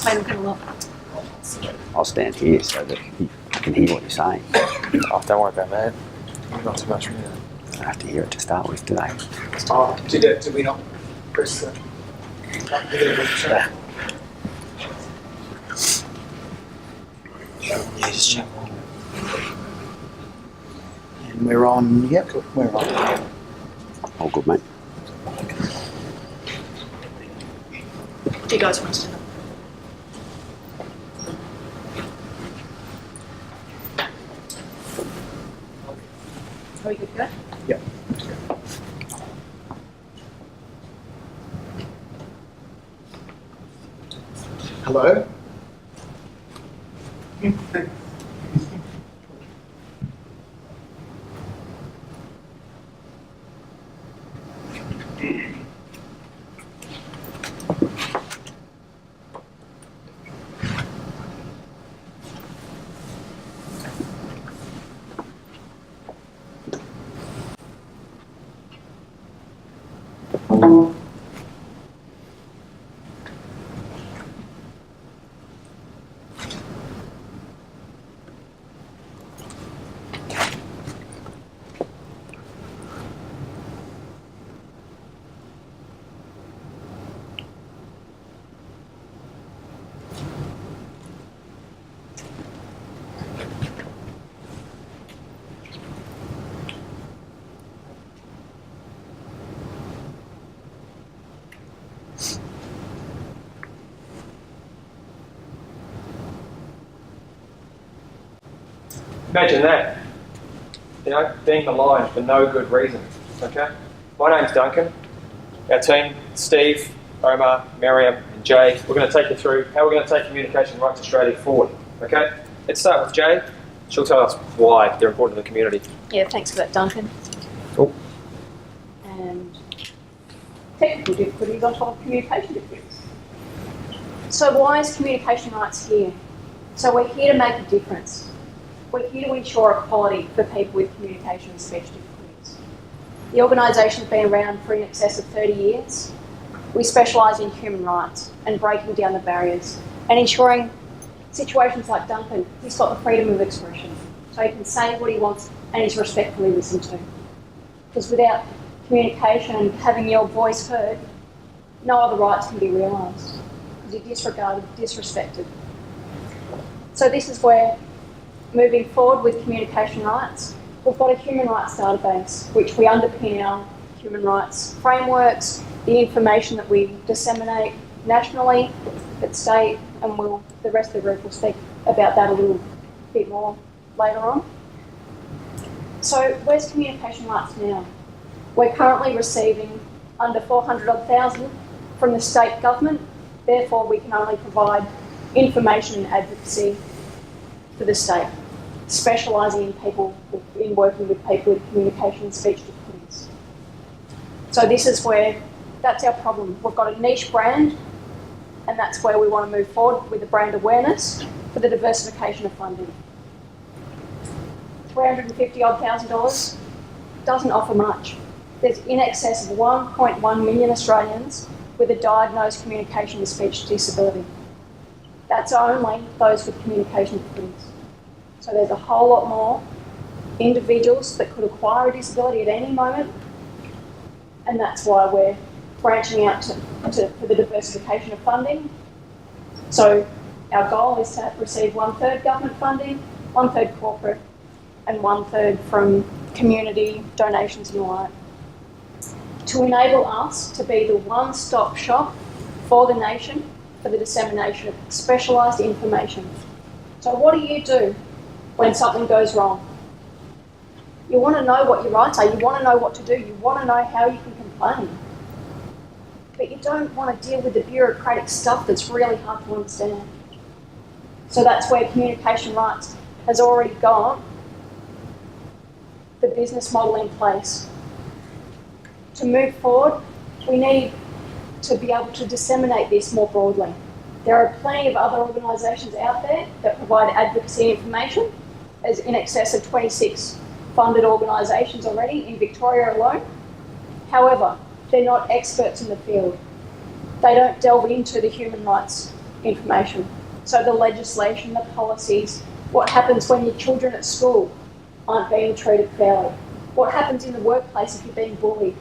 Wait, I'm going to look. I'll stand here so that I can hear what you're saying. Oh, don't worry about that. Not too much. I have to hear it to start with, do they? Oh, did we not press the... Yeah, just check. And we're on, yep, we're on. All good, mate. Do you guys want to stand up? Are we good to go? Yep. Hello? Imagine that. You know, being maligned for no good reason. Okay? My name's Duncan. Our team, Steve, Omar, Miriam, and Jay, we're going to take you through how we're going to take Communication Rights Australia forward. Okay? Let's start with Jay. She'll tell us why they're important to the community. Yeah, thanks for that, Duncan. Cool. And technical difficulties on top of communication difficulties. So why is communication rights here? So we're here to make a difference. We're here to ensure equality for people with communication and speech difficulties. The organisation's been around for in excess of 30 years. We specialise in human rights and breaking down the barriers and ensuring situations like Duncan, he's got the freedom of expression. So he can say what he wants and he's respectfully listened to. Because without communication and having your voice heard, no other rights can be realised. Because you're disregarded, disrespected. So this is where, moving forward with communication rights, we've got a human rights database which we underpin our human rights frameworks, the information that we disseminate nationally, at state, and the rest of the group will speak about that a little bit more later on. So where's communication rights now? We're currently receiving under 400,000 from the state government, therefore we can only provide information and advocacy for the state, specialising in working with people with communication and speech difficulties. So this is where, that's our problem. We've got a niche brand, and that's where we want to move forward with the brand awareness for the diversification of funding. $350,000 doesn't offer much. There's in excess of 1.1 million Australians with a diagnosed communication and speech disability. That's only those with communication difficulties. So there's a whole lot more individuals that could acquire a disability at any moment, and that's why we're branching out for the diversification of funding. So our goal is to receive 1/3 government funding, 1/3 corporate, and 1/3 from community donations and the like, to enable us to be the one-stop shop for the nation for the dissemination of specialised information. So what do you do when something goes wrong? You want to know what your rights are, you want to know what to do, you want to know how you can complain. But you don't want to deal with the bureaucratic stuff that's really hard to understand. So that's where communication rights has already got the business model in place. To move forward, we need to be able to disseminate this more broadly. There are plenty of other organisations out there that provide advocacy information, as in excess of 26 funded organisations already in Victoria alone. However, they're not experts in the field. They don't delve into the human rights information. So the legislation, the policies, what happens when your children at school aren't being treated fairly, what happens in the workplace if you're being bullied,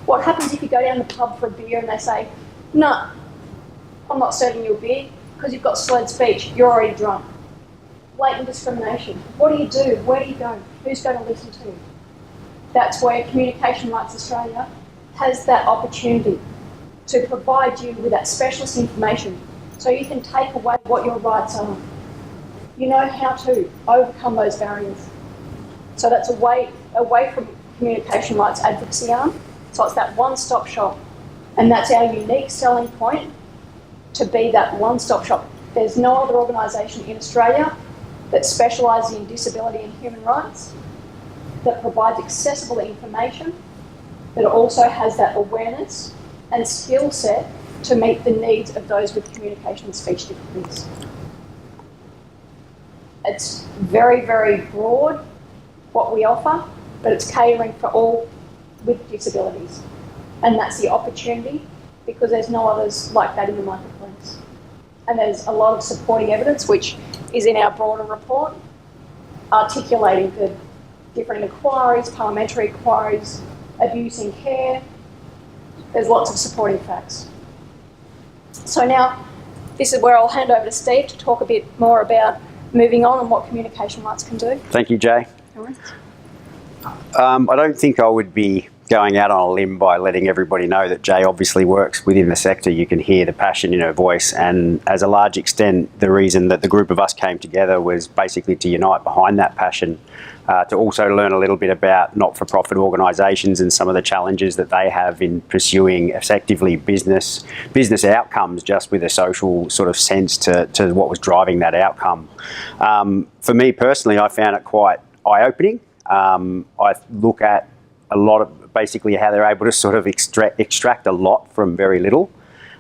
what happens if you go down the pub for a beer and they say, no, I'm not serving you a beer because you've got slurred speech, you're already drunk. Blatant discrimination. What do you do? Where do you go? Who's going to listen to you? That's where Communication Rights Australia has that opportunity to provide you with that specialist information so you can take away what your rights are. You know how to overcome those barriers. So that's away from communication rights advocacy arm. So it's that one-stop shop. And that's our unique selling point, to be that one-stop shop. There's no other organisation in Australia that specialises in disability and human rights, that provides accessible information, that also has that awareness and skill set to meet the needs of those with communication and speech difficulties. It's very, very broad what we offer, but it's catering for all with disabilities. And that's the opportunity, because there's no others like that in the marketplace. And there's a lot of supporting evidence, which is in our broader report, articulating the different inquiries, parliamentary inquiries, abuse in care. There's lots of supporting facts. So now, this is where I'll hand over to Steve to talk a bit more about moving on and what communication rights can do. Thank you, Jay. All right. I don't think I would be going out on a limb by letting everybody know that Jay obviously works within the sector. You can hear the passion in her voice, and as a large extent, the reason that the group of us came together was basically to unite behind that passion, to also learn a little bit about not-for-profit organisations and some of the challenges that they have in pursuing effectively business outcomes, just with a social sort of sense to what was driving that outcome. For me personally, I found it quite eye-opening. I look at a lot of basically how they're able to sort of extract a lot from very little.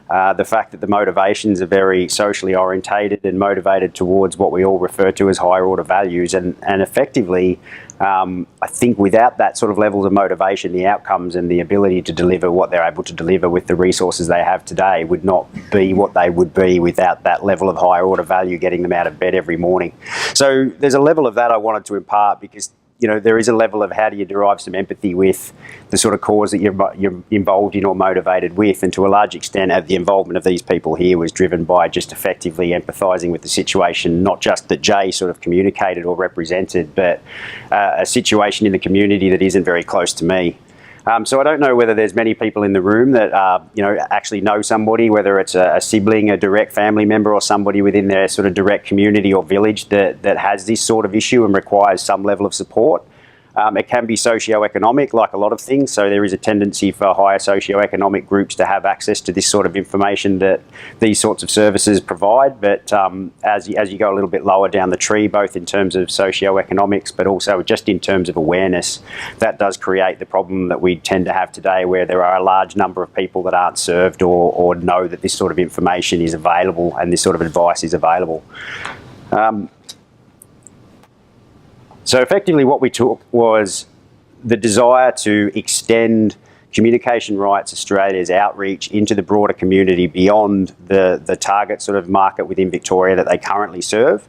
The fact that the motivations are very socially orientated and motivated towards what we all refer to as higher order values, and effectively, I think without that sort of levels of motivation, the outcomes and the ability to deliver what they're able to deliver with the resources they have today would not be what they would be without that level of higher order value getting them out of bed every morning. So there's a level of that I wanted to impart, because you know, there is a level of how do you derive some empathy with the sort of cause that you're involved in or motivated with, and to a large extent the involvement of these people here was driven by just effectively empathising with the situation, not just that Jay sort of communicated or represented, but a situation in the community that isn't very close to me. So I don't know whether there's many people in the room that actually know somebody, whether it's a sibling, a direct family member, or somebody within their sort of direct community or village that has this sort of issue and requires some level of support. It can be socio-economic, like a lot of things, so there is a tendency for higher socio-economic groups to have access to this sort of information that these sorts of services provide, but as you go a little bit lower down the tree, both in terms of socio-economics but also just in terms of awareness, that does create the problem that we tend to have today, where there are a large number of people that aren't served or know that this sort of information is available and this sort of advice is available. So effectively what we took was the desire to extend Communication Rights Australia's outreach into the broader community beyond the target sort of market within Victoria that they currently serve.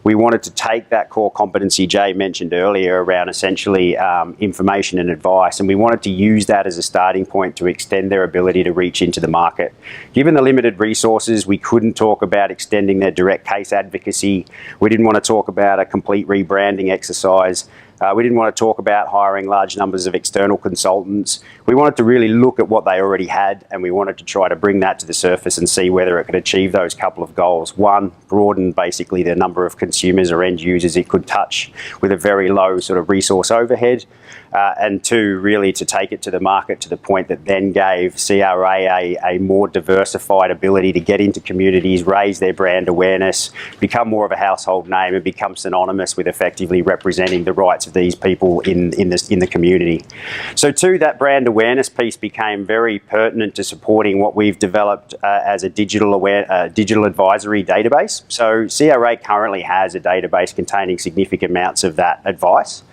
We wanted to take that core competency Jay mentioned earlier around essentially information and advice, and we wanted to use that as a starting point to extend their ability to reach into the market. Given the limited resources, we couldn't talk about extending their direct case advocacy. We didn't want to talk about a complete rebranding exercise. We didn't want to talk about hiring large numbers of external consultants. We wanted to really look at what they already had, and we wanted to try to bring that to the surface and see whether it could achieve those couple of goals. One, broaden basically the number of consumers or end users it could touch with a very low sort of resource overhead. And two, really to take it to the market to the point that then gave CRA a more diversified ability to get into communities, raise their brand awareness, become more of a household name, and become synonymous with effectively representing the rights, of these people in the community. So too, that brand awareness piece became very pertinent to supporting what we've developed as a digital advisory database. So CRA currently has a database containing significant amounts of that advice.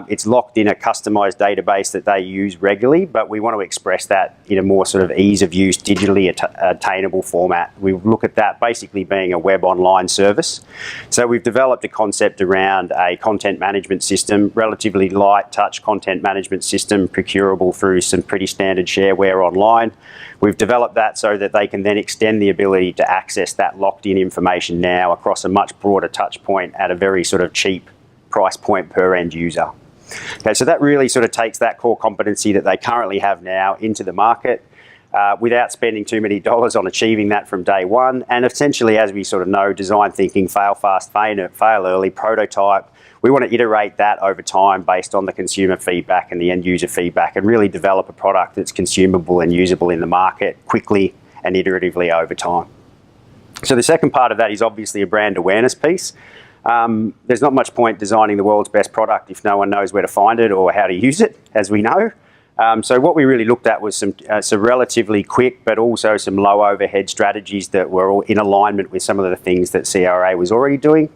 It's locked in a customised database that they use regularly, but we want to express that in a more sort of ease of use, digitally attainable format. We look at that basically being a web online service. So we've developed a concept around a content management system, relatively light touch content management system, procurable through some pretty standard shareware online. We've developed that so that they can then extend the ability to access that locked in information now across a much broader touch point at a very sort of cheap price point per end user. Okay, so that really sort of takes that core competency that they currently have now into the market without spending too many dollars on achieving that from day one. And essentially, as we sort of know, design thinking, fail fast, fail early, prototype. We want to iterate that over time based on the consumer feedback and the end user feedback and really develop a product that's consumable and usable in the market quickly and iteratively over time. So the second part of that is obviously a brand awareness piece. There's not much point designing the world's best product if no one knows where to find it or how to use it, as we know. So what we really looked at was some relatively quick, but also some low overhead strategies that were all in alignment with some of the things that CRA was already doing,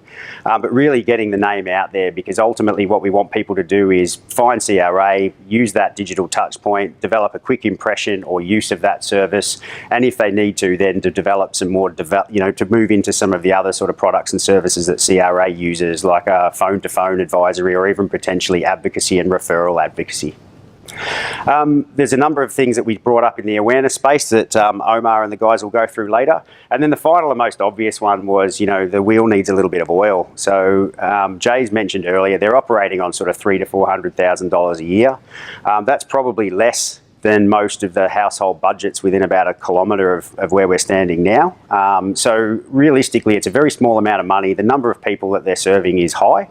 but really getting the name out there, because ultimately what we want people to do is find CRA, use that digital touch point, develop a quick impression or use of that service, and if they need to, then to develop some more, to move into some of the other sort of products and services that CRA uses, like phone-to-phone advisory or even potentially advocacy and referral advocacy. There's a number of things that we brought up in the awareness space that Omar and the guys will go through later. And then the final and most obvious one was, the wheel needs a little bit of oil. So Jay's mentioned earlier, they're operating on sort of $300,000 to $400,000 a year. That's probably less than most of the household budgets within about a kilometre of where we're standing now. So realistically, it's a very small amount of money. The number of people that they're serving is high.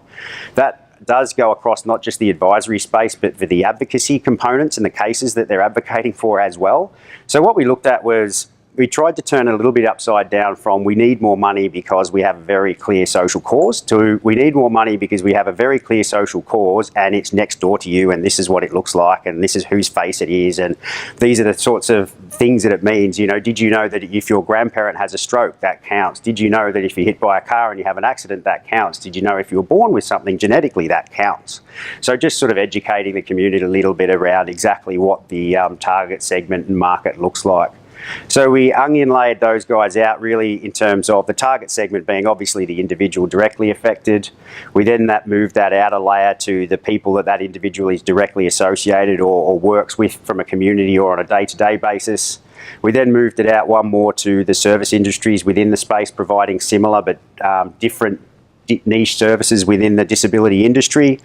That does go across not just the advisory space, but for the advocacy components and the cases that they're advocating for as well. So what we looked at was, we tried to turn it a little bit upside down from we need more money because we have a very clear social cause to we need more money because we have a very clear social cause and it's next door to you and this is what it looks like and this is whose face it is and these are the sorts of things that it means. Did you know that if your grandparent has a stroke, that counts? Did you know that if you're hit by a car and you have an accident, that counts? Did you know if you were born with something genetically, that counts? So just sort of educating the community a little bit around exactly what the target segment and market looks like. So we onion layered those guys out really in terms of the target segment being obviously the individual directly affected. We then moved that out a layer to the people that individual is directly associated or works with from a community or on a day-to-day basis. We then moved it out one more to the service industries within the space, providing similar but different niche services within the disability industry.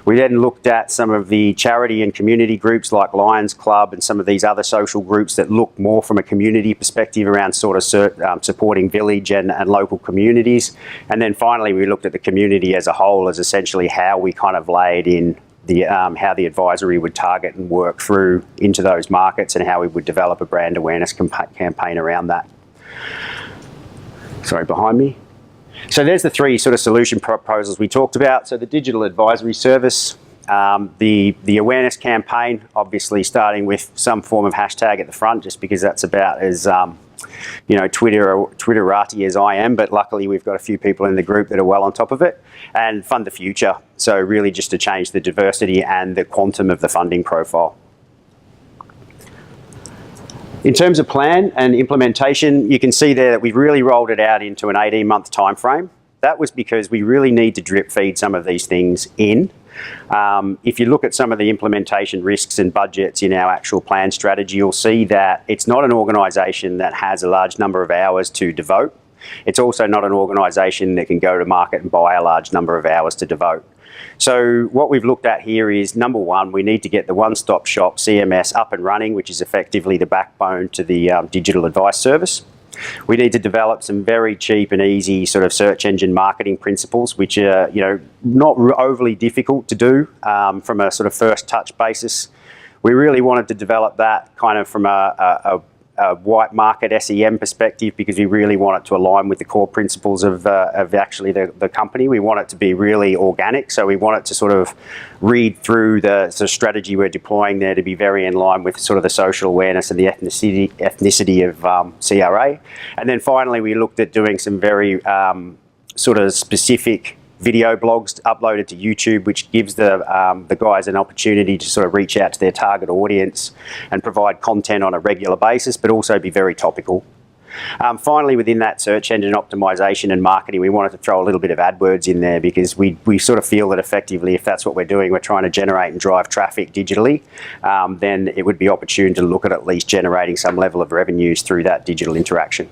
We then looked at some of the charity and community groups like Lions Club and some of these other social groups that look more from a community perspective around sort of supporting village and local communities. And then finally, we looked at the community as a whole as essentially how we kind of laid in the how the advisory would target and work through into those markets and how we would develop a brand awareness campaign around that. Sorry, behind me. So there's the three sort of solution proposals we talked about. So the digital advisory service, the awareness campaign, obviously starting with some form of hashtag at the front, just because that's about as Twitterati as I am. But luckily we've got a few people in the group that are well on top of it. And fund the future. So really just to change the diversity and the quantum of the funding profile. In terms of plan and implementation, you can see there that we've really rolled it out into an 18-month time frame. That was because we really need to drip feed some of these things in. If you look at some of the implementation risks and budgets in our actual plan strategy, you'll see that it's not an organisation that has a large number of hours to devote. It's also not an organisation that can go to market and buy a large number of hours to devote. So what we've looked at here is, number one, we need to get the one-stop shop CMS up and running, which is effectively the backbone to the digital advice service. We need to develop some very cheap and easy sort of search engine marketing principles, which are not overly difficult to do from a sort of first touch basis. We really wanted to develop that kind of from a white market SEM perspective, because we really want it to align with the core principles of actually the company. We want it to be really organic, so we want it to sort of read through the strategy we're deploying there to be very in line with sort of the social awareness and the ethnicity of CRA. And then finally, we looked at doing some very sort of specific video blogs uploaded to YouTube, which gives the guys an opportunity to sort of reach out to their target audience and provide content on a regular basis, but also be very topical. Finally, within that search engine optimization and marketing, we wanted to throw a little bit of AdWords in there, because we sort of feel that effectively, if that's what we're doing, we're trying to generate and drive traffic digitally, then it would be opportune to look at least generating some level of revenues through that digital interaction.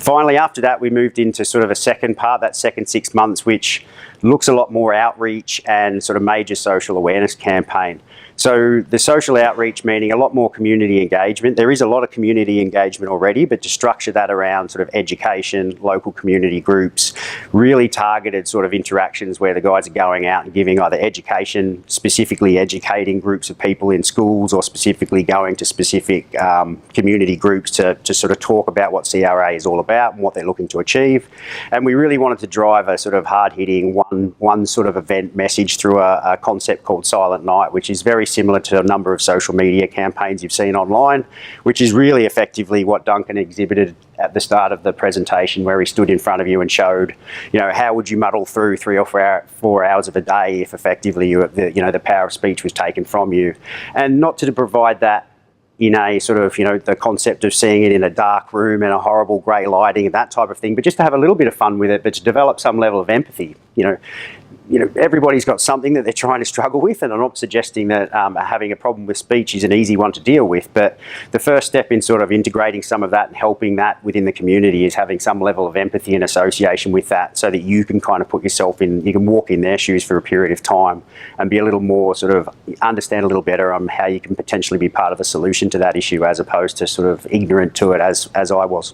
Finally, after that, we moved into sort of a second part, that second 6 months, which looks a lot more outreach and sort of major social awareness campaign. So the social outreach meaning a lot more community engagement. There is a lot of community engagement already, but to structure that around sort of education, local community groups, really targeted sort of interactions where the guys are going out and giving either education, specifically educating groups of people in schools, or specifically going to specific community groups to sort of talk about what CRA is all about and what they're looking to achieve. And we really wanted to drive a sort of hard-hitting one sort of event message through a concept called Silent Night, which is very similar to a number of social media campaigns you've seen online, which is really effectively what Duncan exhibited at the start of the presentation, where he stood in front of you and showed, you know, how would you muddle through 3 or 4 hours of a day if effectively the power of speech was taken from you. And not to provide that in a sort of, the concept of seeing it in a dark room and a horrible grey lighting and that type of thing, but just to have a little bit of fun with it, but to develop some level of empathy. Everybody's got something that they're trying to struggle with, and I'm not suggesting that having a problem with speech is an easy one to deal with, but the first step in sort of integrating some of that and helping that within the community is having some level of empathy and association with that, so that you can kind of put yourself in, you can walk in their shoes for a period of time and be a little more sort of understand a little better on how you can potentially be part of a solution to that issue, as opposed to sort of ignorant to it as I was.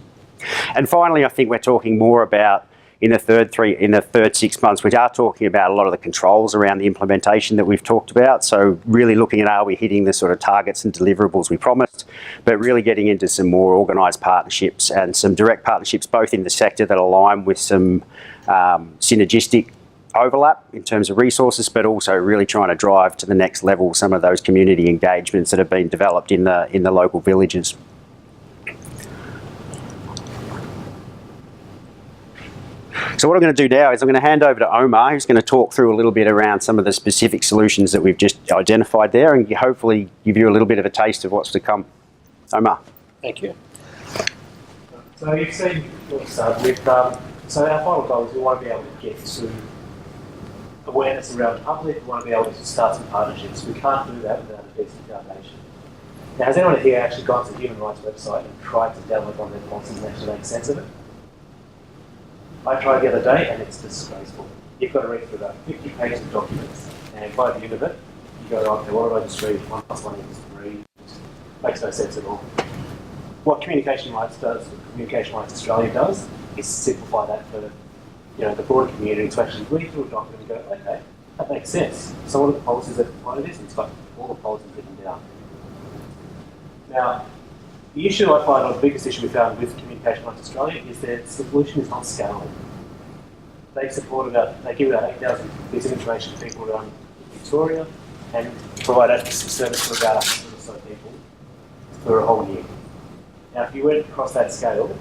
And finally, I think we're talking more about in the third 6 months, we are talking about a lot of the controls around the implementation that we've talked about. So really looking at, are we hitting the sort of targets and deliverables we promised, but really getting into some more organised partnerships and some direct partnerships, both in the sector that align with some synergistic overlap in terms of resources, but also really trying to drive to the next level some of those community engagements that have been developed in the local villages. So what I'm going to do now is I'm going to hand over to Omar, who's going to talk through a little bit around some of the specific solutions that we've just identified there, and hopefully give you a little bit of a taste of what's to come. Omar. Thank you. So you've seen what we've done. So our final goal is we want to be able to get to awareness around the public. We want to be able to start some partnerships. We can't do that without a decent foundation. Now, has anyone here actually gone to the Human Rights website and tried to download one of their policies and actually make sense of it? I tried the other day and it's disgraceful. You've got to read through about 50 pages of documents, and by the end of it, you go, okay, what did I just read? 1 + 1 = 3. Makes no sense at all. What Communication Rights does, Communication Rights Australia does, is simplify that for the broader community to actually read through a document and go, okay, that makes sense. So what are the policies that apply to this? And it's got all the policies written down. Now, the issue I find, or the biggest issue we found with Communication Rights Australia, is that the solution is not scalable. They give about 8,000 bits of information to people around Victoria and provide advocacy service to about 100 or so people for a whole year. Now, if you went across that scale,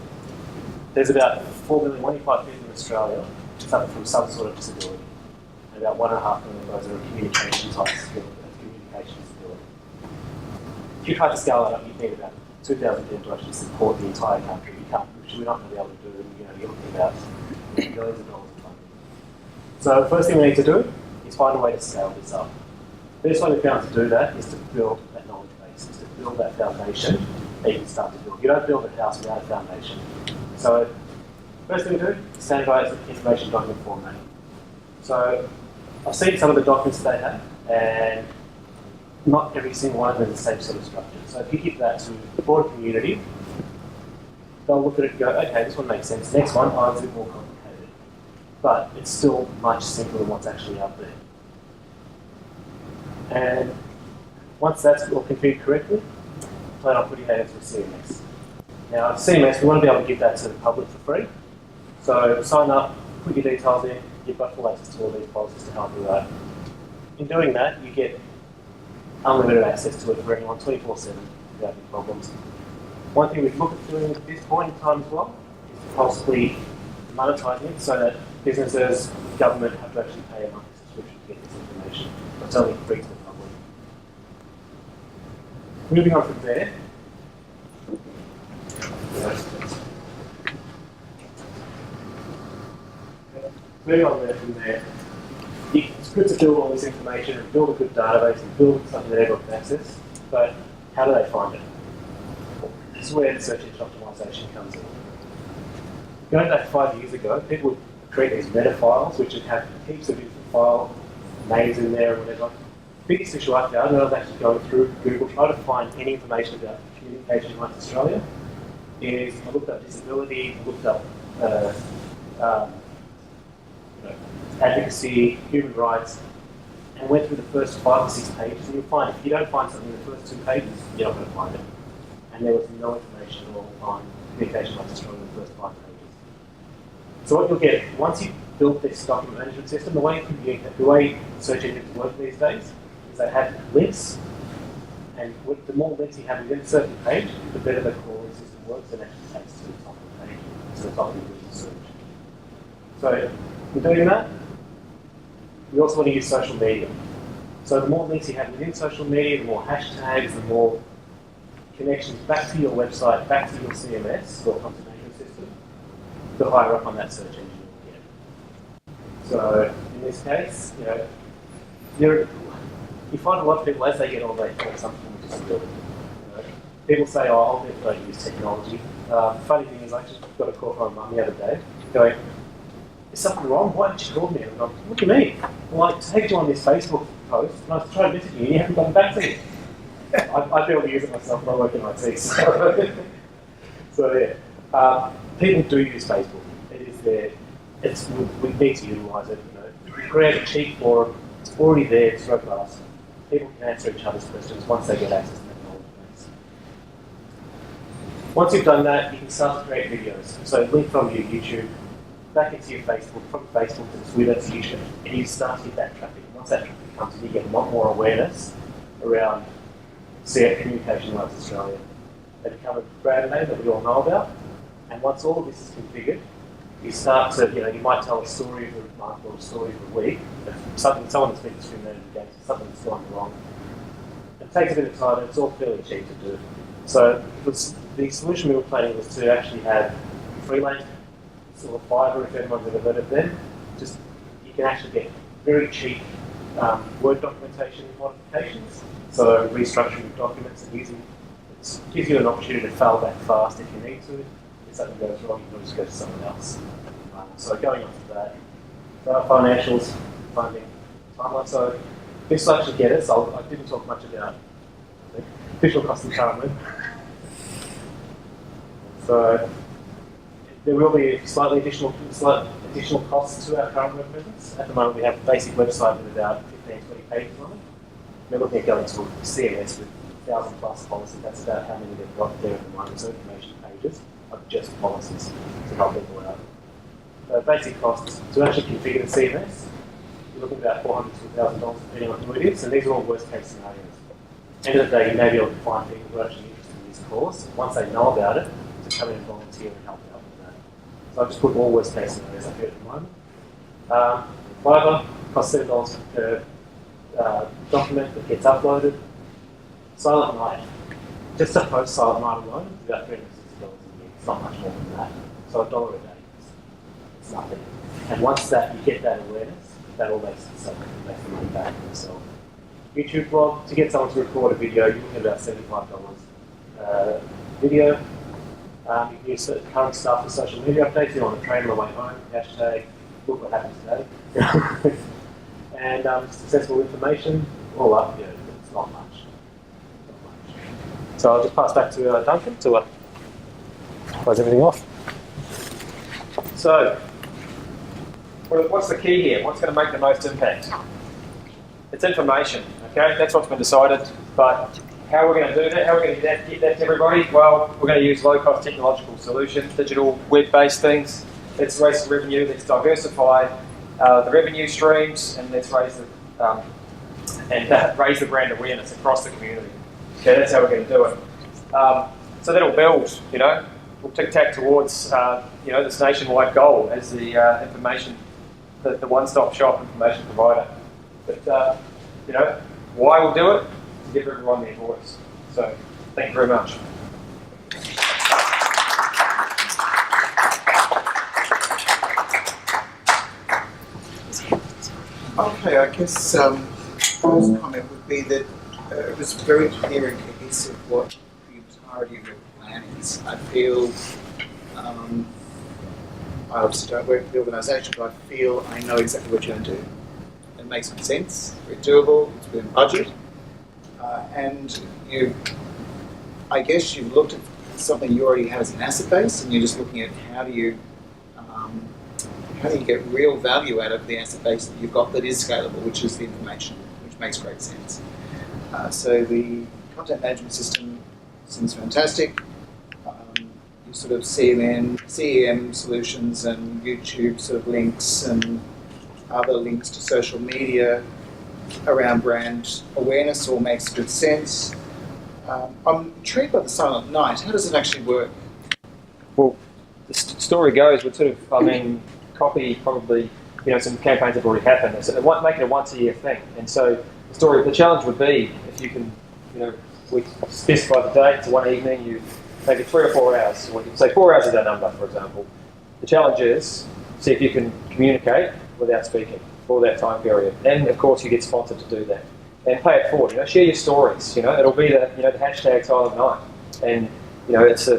there's about 1.5 million in Australia suffer from some sort of disability, and about 1.5 million of those are a communication type communication disability. If you try to scale that up, you'd need about 2,000 people to actually support the entire country. You can't, which we're not going to be able to do. You're looking about millions of dollars of funding. So the first thing we need to do is find a way to scale this up. The best way we found to do that is to build that knowledge base, is to build that foundation that you can start to build. You don't build a house without a foundation. So first thing we do is standardise information document formatting. So I've seen some of the documents that they have, and not every single one of them is the same sort of structure. So if you give that to the broader community, they'll look at it and go, okay, this one makes sense. The next one, it's a bit more complicated. But it's still much simpler than what's actually out there. And once that's all configured correctly, plan on putting that into a CMS. Now, at CMS, we want to be able to give that to the public for free. So sign up, put your details in, you've got full access to all these policies to help you out. In doing that, you get unlimited access to it for anyone, 24/7, without any problems. One thing we've looked at doing at this point in time as well is possibly monetizing it so that businesses, government have to actually pay a monthly subscription to get this information. It's only free to the public. Moving on from there. Moving on there from there. It's good to build all this information and build a good database and build something that everyone can access, but how do they find it? This is where the search engine optimization comes in. Going back 5 years ago, people would create these meta files which would have heaps of different file names in there or whatever. Biggest issue I found when I was actually going through Google trying to find any information about Communication Rights Australia is I looked up disability, I looked up advocacy, human rights, and went through the first 5 or 6 pages, and you'll find if you don't find something in the first 2 pages, you're not going to find it. And there was no information at all on Communication Rights Australia in the first 5 pages. So what you'll get, once you've built this document management system, the way search engines work these days is they have links, and the more links you have within a certain page, the better the crawling system works and actually takes to the top of the page, to the top of the search. So in doing that, we also want to use social media. So the more links you have within social media, the more hashtags, the more connections back to your website, back to your CMS, or content management system, the higher up on that search engine you'll get. So in this case, you find a lot of people as they get older, they find something with disability. People say, "Oh, I'll never use technology." Funny thing is, I just got a call from my mum the other day going, "Is something wrong? Why didn't you call me?" And I'm like, "What do you mean?" Well, I tagged you on this Facebook post, and I was trying to message you, and you haven't gotten back to me. I barely use it myself, and I work in IT. So yeah, people do use Facebook. It is there. We need to utilise it. Create a cheap forum. It's already there. It's robust. People can answer each other's questions once they get access to the knowledge base. Once you've done that, you can start to create videos. So link from your YouTube back into your Facebook, from Facebook to Twitter to YouTube, and you start to get that traffic. Once that traffic comes in, you get a lot more awareness around Communication Rights Australia. They become a brand name that we all know about, and once all of this is configured, you start to, you might tell a story of a month or a story of a week, someone that's been discriminated against, something that's gone wrong. It takes a bit of time, and it's all fairly cheap to do. So the solution we were planning was to actually have Freelance or Fiverr, if anyone's ever heard of them. Just you can actually get very cheap Word documentation modifications. So restructuring documents and it gives you an opportunity to fail back fast if you need to. If something goes wrong, you can just go to someone else. So going on to that, financials, funding, timeline. So this will actually get us. I didn't talk much about the official cost of current. So there will be slight additional costs to our current web presence. At the moment, we have a basic website with about 15, 20 pages on it. We're looking at going to a CMS with 1,000 plus policies. That's about how many they've got there at the moment. So information pages of just policies to help people out. So basic costs to actually configure the CMS, you're looking at about $400 to $1,000 depending on who it is, and these are all worst case scenarios. At the end of the day, you may be able to find people who are actually interested in this course, once they know about it, to come in and volunteer and help out with that. So I've just put all worst case scenarios up here at the moment. Fiverr costs $7 per document that gets uploaded. Silent Night, just to post Silent Night alone is about $360 a year. It's not much more than that. So $1 a day, it's nothing. And once that you get that awareness, that all makes itself make the money back for yourself. YouTube blog, to get someone to record a video, you're looking at about $75 video. You can use current stuff for social media updates. You want to train on the way home, hashtag, look what happened today. And successful information, all up, it's not much. So I'll just pass back to Duncan to close everything off. So, what's the key here? What's going to make the most impact? It's information, okay? That's what's been decided, but How we're going to do that? How we're going to get that to everybody? Well, we're going to use low-cost technological solutions, digital, web-based things. Let's raise the revenue. Let's diversify the revenue streams, and let's raise the raise the brand awareness across the community. Okay, that's how we're going to do it. So that'll build. We'll tic-tac towards this nationwide goal as the information, the one-stop shop information provider. But why we'll do it? To give everyone their voice. So thank you very much. Okay, I guess first comment would be that it was very clear and cohesive what the entirety of your plan is. I feel, I obviously don't work for the organisation, but I feel I know exactly what you're going to do. It makes some sense, very doable, it's within budget, and I guess you've looked at something you already have as an asset base, and you're just looking at how do you get real value out of the asset base that you've got that is scalable, which is the information, which makes great sense. So the content management system seems fantastic. You sort of CEM solutions and YouTube sort of links and other links to social media around brand awareness all makes good sense. I'm intrigued by the Silent Night. How does it actually work? Well, the story goes, we'd sort of, copy probably, some campaigns have already happened. So make it a once-a-year thing. And so the challenge would be if you can, we specify the date. It's one evening. You make it 3 or 4 hours. Or you can say 4 hours is our number, for example. The challenge is see if you can communicate without speaking for that time period. And of course, you get sponsored to do that. And pay it forward. Share your stories. It'll be the the hashtag Silent Night. And it's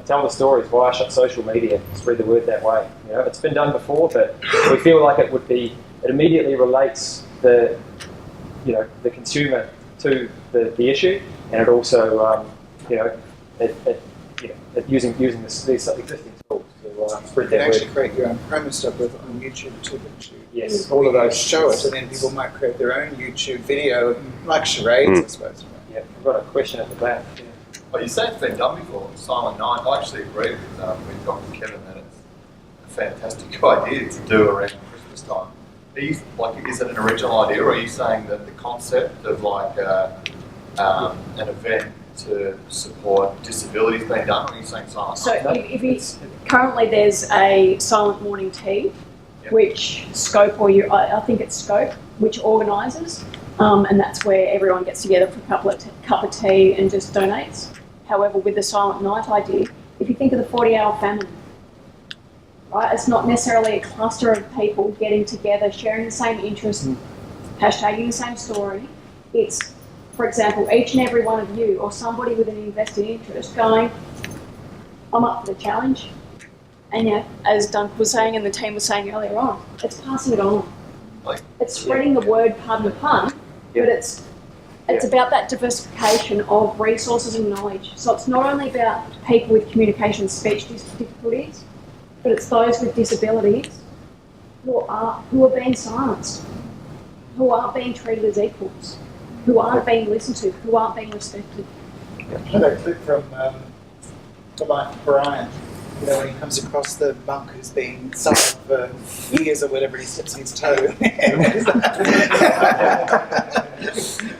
tell the stories via social media. Spread the word that way. It's been done before, but we feel like it immediately relates the consumer to the issue, and it also using these existing tools to spread You that can actually word. create your own promo stuff on YouTube too, don't you? Yes, all of those. Show it, and then people might create their own YouTube video, like charades, I suppose. Yeah, I've got a question at the back. Yeah. Well, you say it's been done before, Silent Night. I actually agree with Dr. Kevin that it's a fantastic idea to do around Christmas time. Are you, is it an original idea, or are you saying that the concept of an event to support disability has been done, or are you saying Silent So Night? if it's currently there's a silent morning tea, Yep. which Scope I think it's Scope, which organises, and that's where everyone gets together for a cup of tea and just donates. However, with the Silent Night idea, if you think of the 40-hour famine, right, it's not necessarily a cluster of people getting together, sharing the same interest, hashtagging the same story. It's, for example, each and every one of you or somebody with an invested interest going, I'm up for the challenge. And as Duncan was saying and the team was saying earlier on, it's passing it on. It's spreading the word, pardon the pun, but it's about that diversification of resources and knowledge. So it's not only about people with communication and speech difficulties, but it's those with disabilities who are being silenced, who aren't being treated as equals, who aren't being listened to, who aren't being respected. I had a clip from The Life of Brian, when he comes across the monk who's been silent for years or whatever, he steps on his toe.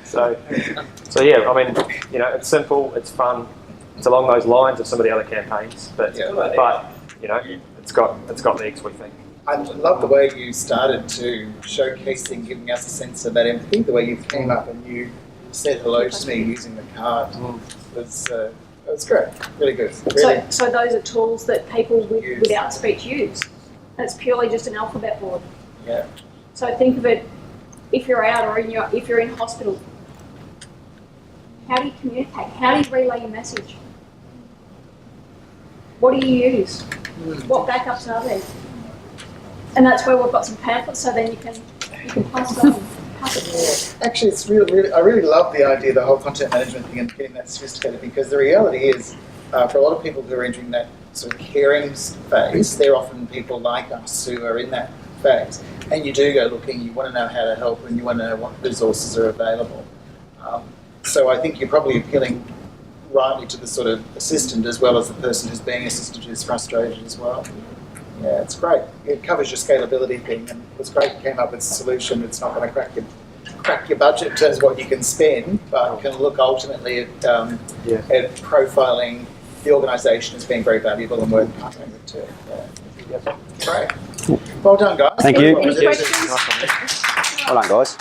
So yeah, it's simple, it's fun, it's along those lines of some of the other campaigns, but it's got legs, we think. I love the way you started to showcasing, giving us a sense of that empathy. The way you came up and you said hello to me using the card was great, really good. Really. So those are tools that people without speech use. And it's purely just an alphabet board. Yeah. So think of it, if you're out or if you're in hospital, how do you communicate? How do you relay your message? What do you use? What backups are there? And that's where we've got some pamphlets, so then you can pass it on. Actually, it's really, I really love the idea, the whole content management thing and getting that sophisticated, because the reality is, for a lot of people who are entering that sort of caring phase, they're often people like us who are in that phase. And you do go looking, you want to know how to help, and you want to know what resources are available. So I think you're probably appealing rightly to the sort of assistant as well as the person who's being assisted who's frustrated as well. Yeah, it's great. It covers your scalability thing, and it's great you came up with a solution that's not going to crack your budget in terms of what you can spend, but can look ultimately at profiling the organisation as being very valuable and worth partnering with too. Yeah. Great. Well done, guys. Thank you. Any questions? Well done, guys.